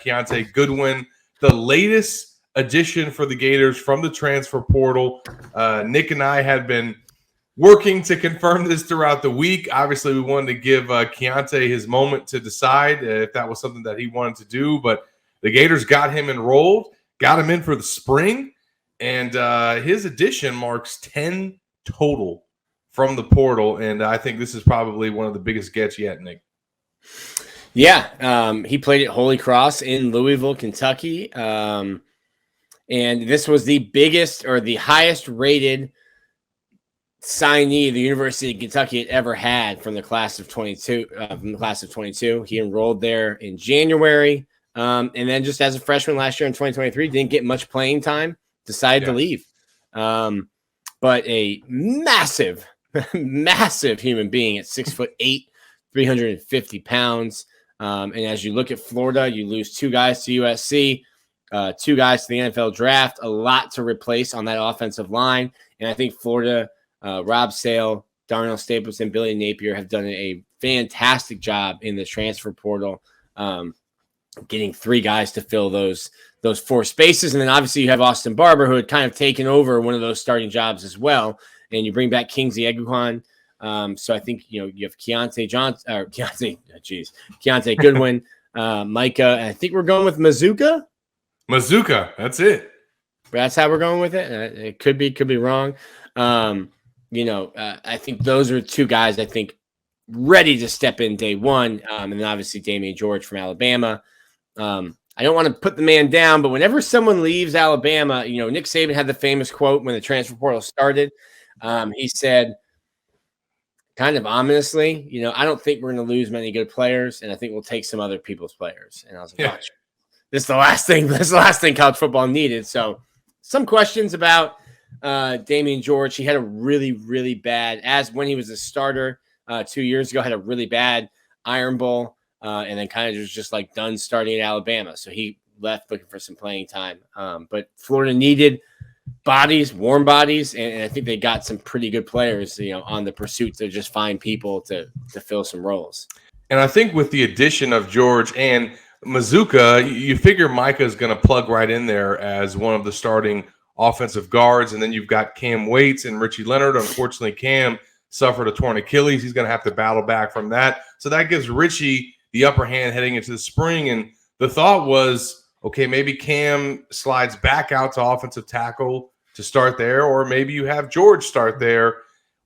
Kiyaunta Goodwin, the latest addition for the Gators from the transfer portal. Nick and I had been working to confirm this throughout the week. Obviously, we wanted to give Kiyaunta his moment to decide if that was something that he wanted to do. But the Gators got him enrolled, got him in for the spring, and his addition marks 10 total from the portal. And I think this is probably one of the biggest gets yet, Nick. Yeah, he played at Holy Cross in Louisville, Kentucky. And this was the biggest or the highest rated signee the University of Kentucky had ever had from the class of 22. He enrolled there in January, and then just as a freshman last year in 2023, didn't get much playing time, decided to leave. But a massive human being at 6'8", 350 pounds. And as you look at Florida, you lose 2 guys to USC, 2 guys to the NFL draft, a lot to replace on that offensive line. And I think Florida, Rob Sale, Darnell Stapleton, Billy Napier have done a fantastic job in the transfer portal, getting 3 guys to fill those 4 spaces. And then obviously you have Austin Barber, who had kind of taken over one of those starting jobs as well. And you bring back Kingsley Eguahan. So I think, you have Kiyaunta Goodwin, Micah, and I think we're going with Mazuka. That's it. That's how we're going with it. It could be wrong. I think those are 2 guys I think ready to step in day one. And then obviously Damian George from Alabama. I don't want to put the man down, but whenever someone leaves Alabama, Nick Saban had the famous quote when the transfer portal started. He said, kind of ominously, I don't think we're going to lose many good players, and I think we'll take some other people's players. And I was like, gosh, this is the last thing college football needed. So some questions about Damian George. He had a really, really bad, as when he was a starter 2 years ago, had a really bad Iron Bowl, and then kind of was just like done starting at Alabama. So he left looking for some playing time. But Florida needed warm bodies, and I think they got some pretty good players, on the pursuit to just find people to fill some roles. And I think with the addition of George and Mazuka, you figure Micah is going to plug right in there as one of the starting offensive guards. And then you've got Cam Waits and Richie Leonard. Unfortunately, Cam suffered a torn Achilles. He's going to have to battle back from that. So that gives Richie the upper hand heading into the spring. And the thought was, okay, maybe Cam slides back out to offensive tackle to start there, or maybe you have George start there.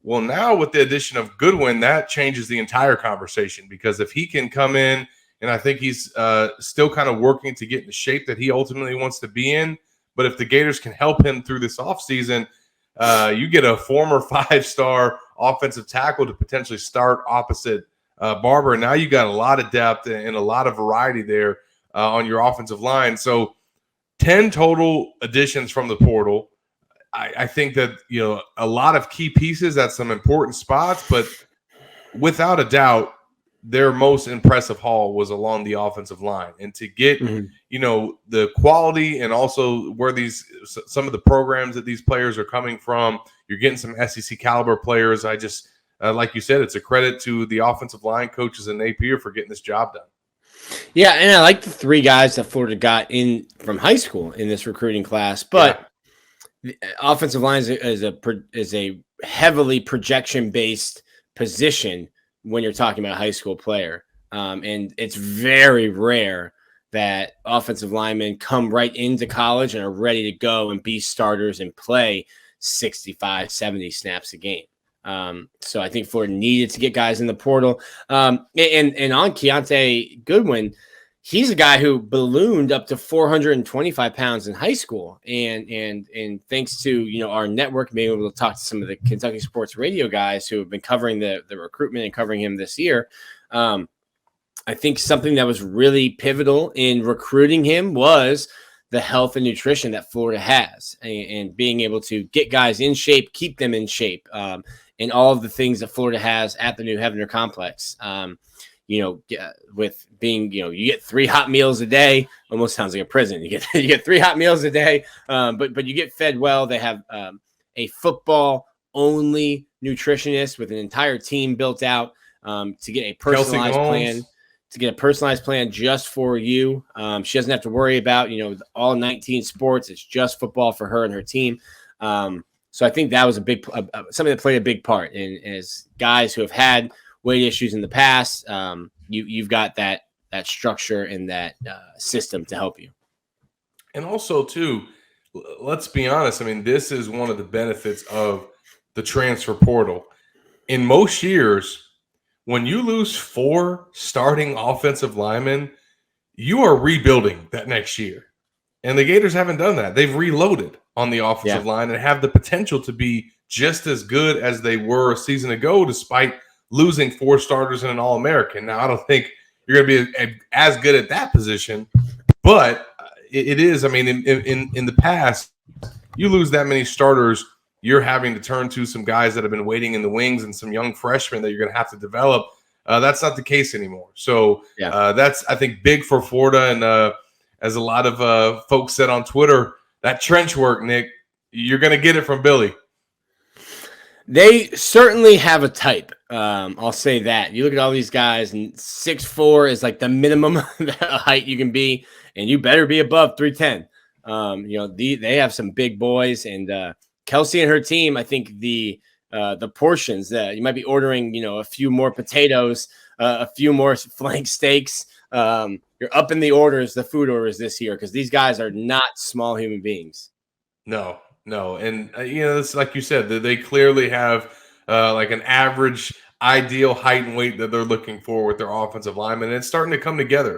Well, now with the addition of Goodwin, that changes the entire conversation, because if he can come in, and I think he's still kind of working to get in the shape that he ultimately wants to be in, but if the Gators can help him through this offseason, you get a former 5-star offensive tackle to potentially start opposite Barber. Now you got a lot of depth and a lot of variety there on your offensive line. So 10 total additions from the portal. I think that, a lot of key pieces at some important spots, but without a doubt, their most impressive haul was along the offensive line. And to get, the quality and also where some of the programs that these players are coming from, you're getting some SEC caliber players. I just, like you said, it's a credit to the offensive line coaches and Napier for getting this job done. Yeah, and I like the 3 guys that Florida got in from high school in this recruiting class, but the offensive line is a heavily projection-based position when you're talking about a high school player. And it's very rare that offensive linemen come right into college and are ready to go and be starters and play 65, 70 snaps a game. So I think Florida needed to get guys in the portal. And on Kiyaunta Goodwin, he's a guy who ballooned up to 425 pounds in high school. And thanks to, our network being able to talk to some of the Kentucky sports radio guys who have been covering the recruitment and covering him this year. I think something that was really pivotal in recruiting him was the health and nutrition that Florida has, and being able to get guys in shape, keep them in shape, and all of the things that Florida has at the New Heavener complex. With being, you get 3 hot meals a day, almost sounds like a prison. You get 3 hot meals a day, but you get fed well. They have a football only nutritionist with an entire team built out to get a personalized plan. to get a personalized plan just for you. She doesn't have to worry about, all 19 sports. It's just football for her and her team. So I think that was something that played a big part. And as guys who have had weight issues in the past, you've got that structure and that system to help you. And also, too, let's be honest. I mean, this is one of the benefits of the transfer portal. In most years, when you lose 4 starting offensive linemen, you are rebuilding that next year. And the Gators haven't done that. They've reloaded on the offensive line and have the potential to be just as good as they were a season ago, despite losing 4 starters and an All-American. Now, I don't think you're going to be as good at that position, but it is. I mean, in the past, you lose that many starters, you're having to turn to some guys that have been waiting in the wings and some young freshmen that you're going to have to develop. That's not the case anymore. So that's, I think, big for Florida. And as a lot of folks said on Twitter, that trench work, Nick, you're going to get it from Billy. They certainly have a type. I'll say that. You look at all these guys, and 6'4" is like the minimum height you can be, and you better be above 310. They have some big boys, and Kelsey and her team, I think the portions that you might be ordering, a few more potatoes, a few more flank steaks. You're up in the food orders this year, because these guys are not small human beings. No. And, it's like you said, they clearly have like an average ideal height and weight that they're looking for with their offensive linemen. And it's starting to come together.